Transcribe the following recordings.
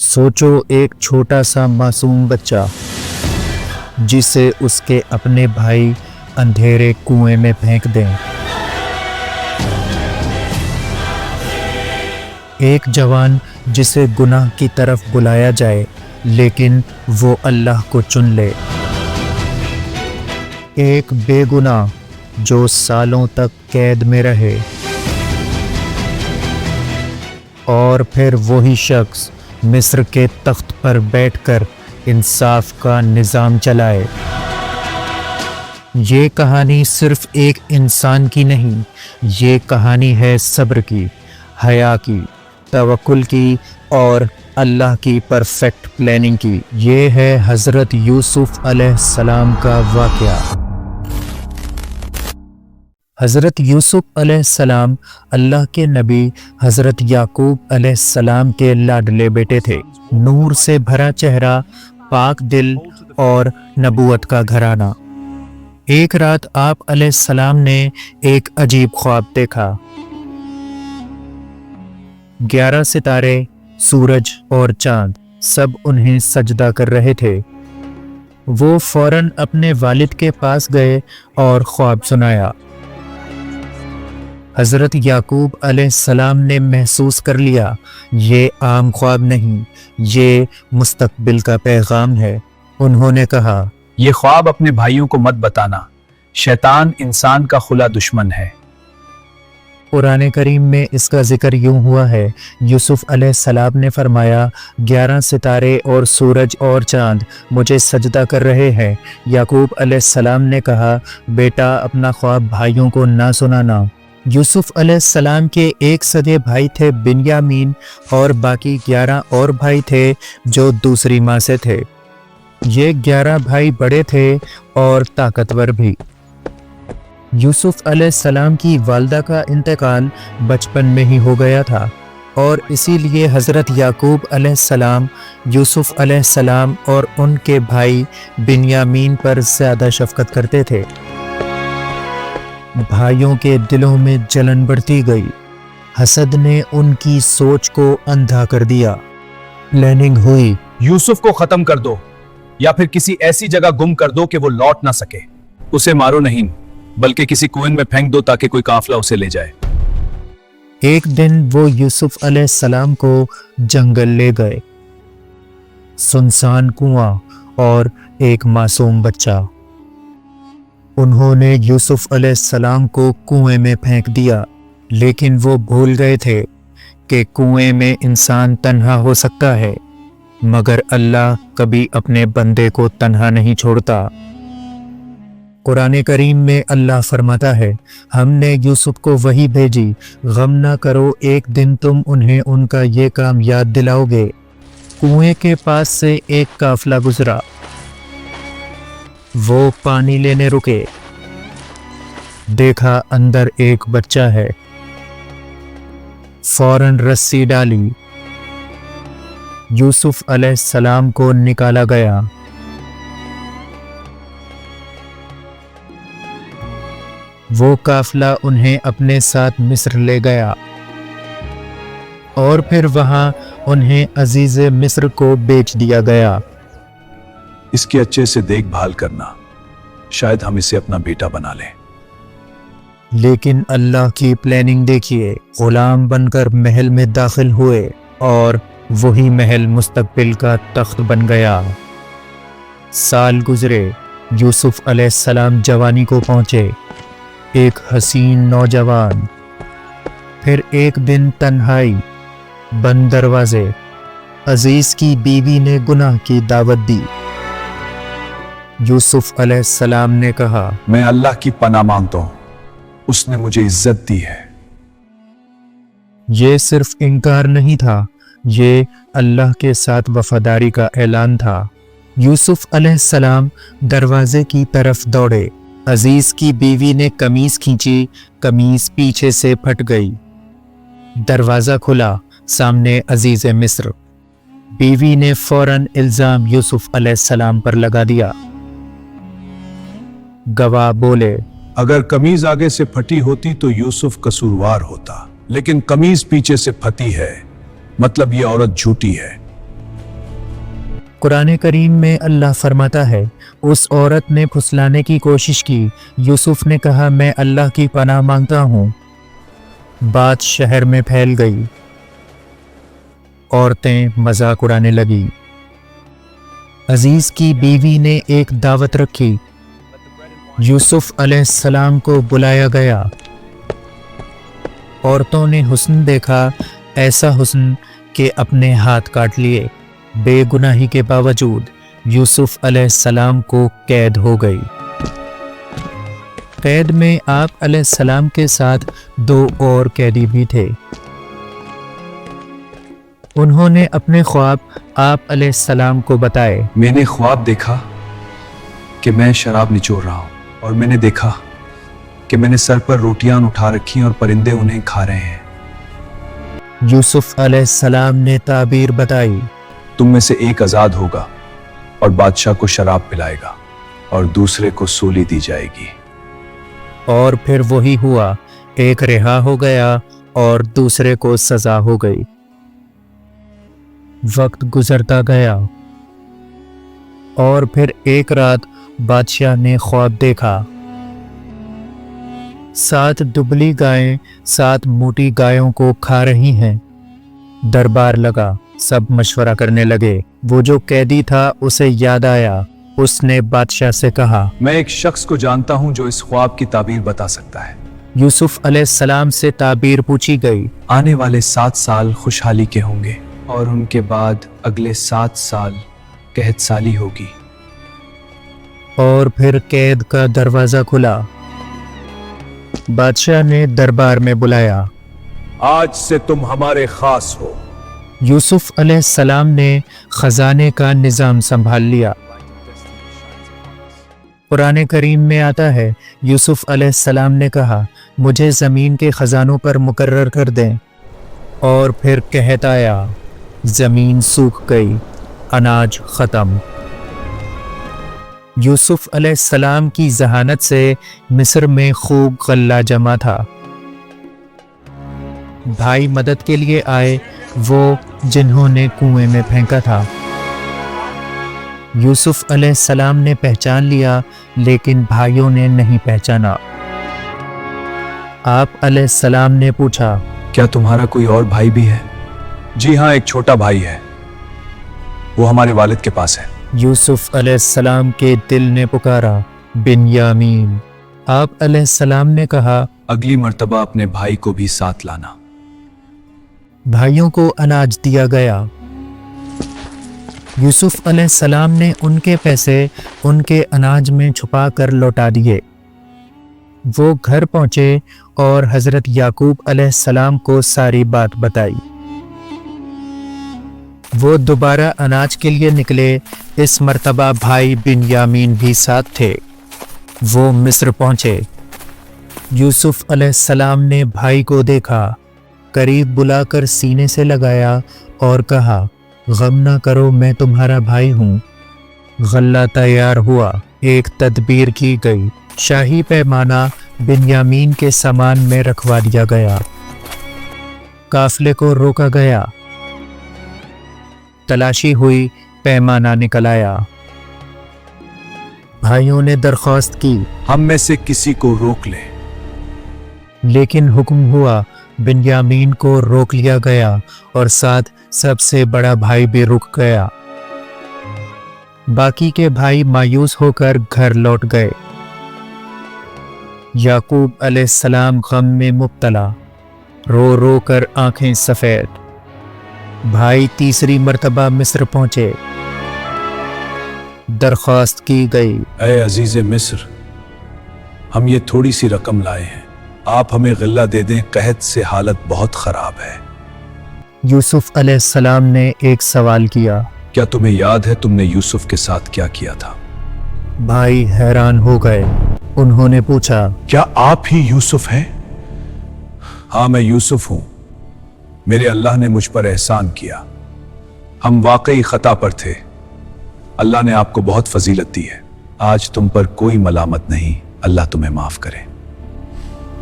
سوچو ایک چھوٹا سا معصوم بچہ جسے اس کے اپنے بھائی اندھیرے کنویں میں پھینک دیں، ایک جوان جسے گناہ کی طرف بلایا جائے لیکن وہ اللہ کو چن لے، ایک بے گناہ جو سالوں تک قید میں رہے، اور پھر وہی شخص مصر کے تخت پر بیٹھ کر انصاف کا نظام چلائے۔ یہ کہانی صرف ایک انسان کی نہیں، یہ کہانی ہے صبر کی، حیا کی، توکل کی اور اللہ کی پرفیکٹ پلاننگ کی۔ یہ ہے حضرت یوسف علیہ السلام کا واقعہ۔ حضرت یوسف علیہ السلام اللہ کے نبی حضرت یعقوب علیہ السلام کے لاڈلے بیٹے تھے۔ نور سے بھرا چہرہ، پاک دل اور نبوت کا گھرانہ۔ ایک رات آپ علیہ السلام نے ایک عجیب خواب دیکھا۔ 11 ستارے، سورج اور چاند سب انہیں سجدہ کر رہے تھے۔ وہ فوراً اپنے والد کے پاس گئے اور خواب سنایا۔ حضرت یعقوب علیہ السلام نے محسوس کر لیا یہ عام خواب نہیں، یہ مستقبل کا پیغام ہے۔ انہوں نے کہا، یہ خواب اپنے بھائیوں کو مت بتانا، شیطان انسان کا خلا دشمن ہے۔ قرآن کریم میں اس کا ذکر یوں ہوا ہے، یوسف علیہ السلام نے فرمایا 11 ستارے اور سورج اور چاند مجھے سجدہ کر رہے ہیں۔ یعقوب علیہ السلام نے کہا، بیٹا اپنا خواب بھائیوں کو نہ سنانا۔ یوسف علیہ السلام کے ایک سگے بھائی تھے بنیامین، اور باقی 11 اور بھائی تھے جو دوسری ماں سے تھے۔ یہ 11 بھائی بڑے تھے اور طاقتور بھی۔ یوسف علیہ السلام کی والدہ کا انتقال بچپن میں ہی ہو گیا تھا، اور اسی لیے حضرت یعقوب علیہ السلام یوسف علیہ السلام اور ان کے بھائی بنیامین پر زیادہ شفقت کرتے تھے۔ بھائیوں کے دلوں میں جلن بڑھتی گئی، حسد نے ان کی سوچ کو اندھا کر دیا۔ پلاننگ ہوئی، یوسف کو ختم کر دو یا پھر کسی ایسی جگہ گم کر دو کہ وہ لوٹ نہ سکے۔ اسے مارو نہیں بلکہ کسی کنویں میں پھینک دو تاکہ کوئی قافلہ اسے لے جائے۔ ایک دن وہ یوسف علیہ السلام کو جنگل لے گئے۔ سنسان کنواں اور ایک معصوم بچہ۔ انہوں نے یوسف علیہ السلام کو کنویں میں پھینک دیا، لیکن وہ بھول گئے تھے کہ کنویں میں انسان تنہا ہو سکتا ہے، مگر اللہ کبھی اپنے بندے کو تنہا نہیں چھوڑتا۔ قرآن کریم میں اللہ فرماتا ہے، ہم نے یوسف کو وحی بھیجی، غم نہ کرو، ایک دن تم انہیں ان کا یہ کام یاد دلاؤ گے۔ کنویں کے پاس سے ایک قافلہ گزرا، وہ پانی لینے رکے، دیکھا اندر ایک بچہ ہے، فوراً رسی ڈالی، یوسف علیہ السلام کو نکالا گیا۔ وہ قافلہ انہیں اپنے ساتھ مصر لے گیا، اور پھر وہاں انہیں عزیز مصر کو بیچ دیا گیا۔ اس کے اچھے سے دیکھ بھال کرنا، شاید ہم اسے اپنا بیٹا بنا لیں۔ لیکن اللہ کی پلاننگ دیکھیے، غلام بن کر محل میں داخل ہوئے اور وہی محل مستقبل کا تخت بن گیا۔ سال گزرے، یوسف علیہ السلام جوانی کو پہنچے، ایک حسین نوجوان۔ پھر ایک دن تنہائی، بند دروازے، عزیز کی بیوی نے گناہ کی دعوت دی۔ یوسف علیہ السلام نے کہا، میں اللہ کی پناہ مانگتا ہوں، اس نے مجھے عزت دی ہے۔ یہ صرف انکار نہیں تھا، یہ اللہ کے ساتھ وفاداری کا اعلان تھا۔ یوسف علیہ السلام دروازے کی طرف دوڑے، عزیز کی بیوی نے قمیص کھینچی، قمیص پیچھے سے پھٹ گئی۔ دروازہ کھلا، سامنے عزیز مصر۔ بیوی نے فوراً الزام یوسف علیہ السلام پر لگا دیا۔ گواہ بولے، اگر قمیض آگے سے پھٹی ہوتی تو یوسف قصوروار ہوتا، لیکن قمیض پیچھے سے پھٹی ہے، مطلب یہ عورت جھوٹی ہے۔ कुरान करीम में अल्लाह फरमाता है, उस औरत ने फुसलाने की कोशिश की। यूसुफ ने कहा, मैं अल्लाह की पनाह मांगता हूँ। बात शहर में फैल गई। औरतें मजाक उड़ाने लगी। अजीज की बीवी ने एक दावत रखी। यूसुफ अलैहिस्सलाम को बुलाया गया। औरतों ने हुस्न देखा, ऐसा हुस्न कि अपने हाथ काट लिए। बेगुनाही के बावजूद यूसुफ अलैहिस्सलाम को कैद हो गई। कैद में आप अलैहिस्सलाम के साथ 2 और कैदी भी थे। उन्होंने अपने ख्वाब आप अलैहिस्सलाम को बताए। मैंने ख्वाब देखा कि मैं शराब निचोड़ रहा हूँ और मैंने देखा कि मैंने सर पर रोटियां उठा रखी और परिंदे उन्हें खा रहे हैं। यूसुफ अलैहिस्सलाम ने ताबीर बताई। तुम में से एक आजाद होगा और बादशाह को शराब पिलाएगा और दूसरे को सूली दी जाएगी। और फिर वही हुआ, एक रिहा हो गया और दूसरे को सजा हो गई। वक्त गुजरता गया और फिर एक रात बादशाह ने ख्वाब देखा। 7 दुबली गायें 7 मोटी गायों को खा रही हैं। दरबार लगा, सब मशवरा करने लगे। वो जो कैदी था उसे याद आया। उसने बादशाह से कहा, मैं एक शख्स को जानता हूं जो इस ख्वाब की ताबीर बता सकता है। यूसुफ अलैहिस्सलाम से ताबीर पूछी गई। आने वाले 7 साल खुशहाली के होंगे और उनके बाद अगले 7 साल कहत साली होगी। और फिर कैद का दरवाजा खुला। बादशाह ने दरबार में बुलाया। आज से तुम हमारे खास हो। यूसुफ अलैहिस्सलाम ने खजाने का निजाम संभाल लिया। कुरान करीम में आता है, यूसुफ अलैहिस्सलाम ने कहा, मुझे ज़मीन के ख़जानों पर मुकर्रर कर दें। और फिर कहत आया, ज़मीन सूख गई, अनाज ख़त्म। यूसुफ अलैहिस्सलाम की जहानत से मिस्र में खूब गल्ला जमा था। भाई मदद के लिए आए, वो जिन्होंने कुएं में फेंका था। यूसुफ अलैहिस्सलाम ने पहचान लिया, लेकिन भाइयों ने नहीं पहचाना। आप अलैहिस्सलाम ने पूछा, क्या तुम्हारा कोई और भाई भी है? जी हाँ, एक छोटा भाई है, वो हमारे वालिद के पास है। यूसुफ अलैहिस्सलाम के दिल ने पुकारा, बिन्यामीन। आप अलैहिस्सलाम ने कहा, अगली मर्तबा अपने भाई को भी साथ लाना। भाइयों को अनाज दिया गया। यूसुफ अलैहिस्सलाम ने उनके पैसे उनके अनाज में छुपा कर लौटा दिए। वो घर पहुंचे और हजरत याकूब अलैहिस्सलाम को सारी बात बताई। वो दोबारा अनाज के लिए निकले। इस मर्तबा भाई बिन्यामीन भी साथ थे। वो मिस्र पहुंचे। यूसुफ अलैहिस्सलाम ने भाई को देखा, करीब बुलाकर सीने से लगाया और कहा, गम ना करो, मैं तुम्हारा भाई हूँ। गल्ला तैयार हुआ, एक तदबीर की गई। शाही पैमाना बिन्यामीन के सामान में रखवा दिया गया। काफिले को रोका गया। तलाशी हुई, पैमाना निकल आया। भाइयों ने दरख्वास्त की, हम में से किसी को रोक ले। लेकिन हुक्म हुआ, बिन्यामीन को रोक लिया गया और साथ सबसे बड़ा भाई भी रुक गया। बाकी के भाई मायूस होकर घर लौट गए। याकूब अलैहिस्सलाम गम में मुब्तला, रो रो कर आंखें सफेद। भाई तीसरी मर्तबा मिस्र पहुंचे। दरख्वास्त की गई, ऐ अजीज मिस्र, हम ये थोड़ी सी रकम लाए हैं, आप हमें गिल्ला दे दें, कहत से हालत बहुत खराब है। यूसुफ अलैहिस्सलाम ने एक सवाल किया, क्या तुम्हें याद है तुमने यूसुफ के साथ क्या किया था? भाई हैरान हो गए। उन्होंने पूछा, क्या आप ही यूसुफ हैं? हाँ, मैं यूसुफ हूं। मेरे अल्लाह ने मुझ पर एहसान किया। हम वाकई खता पर थे। अल्लाह ने आपको बहुत फजीलत दी है। आज तुम पर कोई मलामत नहीं, अल्लाह तुम्हें माफ करे।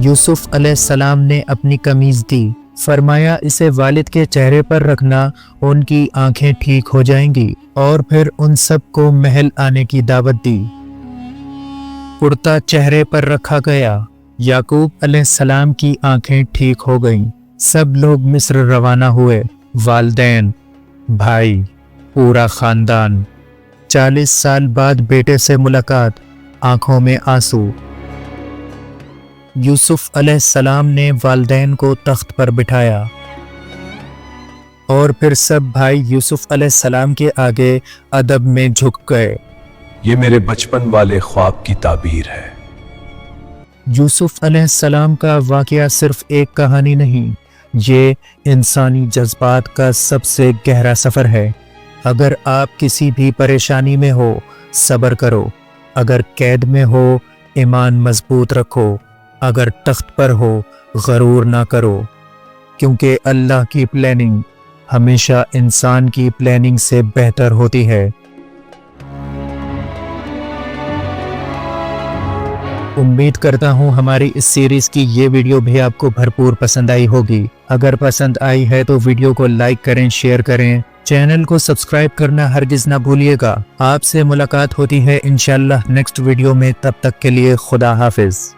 यूसुफ अलैहिस्सलाम ने अपनी कमीज दी, فرمایا इसे वालिद के चेहरे पर रखना, उनकी आंखें ठीक हो जाएंगी। और फिर उन सब को महल आने की दावत दी। कुर्ता चेहरे पर रखा गया। याकूब अलैहिस्सलाम की आंखें ठीक हो गईं। सब लोग मिस्र रवाना हुए। वालदैन, भाई, पूरा खानदान। 40 साल बाद बेटे से मुलाकात, आंखों में आंसू। यूसुफ अलैहिस्सलाम ने वालदैन को तख्त पर बिठाया और फिर सब भाई यूसुफ अलैहिस्सलाम के आगे अदब में झुक गए। ये मेरे बचपन वाले ख्वाब की ताबीर है। यूसुफ अलैहिस्सलाम का वाकया सिर्फ एक कहानी नहीं, ये इंसानी जज्बात का सबसे गहरा सफ़र है। अगर आप किसी भी परेशानी में हो, सब्र करो। अगर कैद में हो, ईमान मजबूत रखो। अगर तख्त पर हो, गरूर ना करो, क्योंकि अल्लाह की प्लानिंग हमेशा इंसान की प्लानिंग से बेहतर होती है। उम्मीद करता हूँ हमारी इस सीरीज़ की ये वीडियो भी आपको भरपूर पसंद आई होगी। अगर पसंद आई है तो वीडियो को लाइक करें, शेयर करें, चैनल को सब्सक्राइब करना हरगिज़ ना भूलिएगा। आपसे मुलाकात होती है इंशाअल्लाह नेक्स्ट वीडियो में। तब तक के लिए खुदा हाफिज़।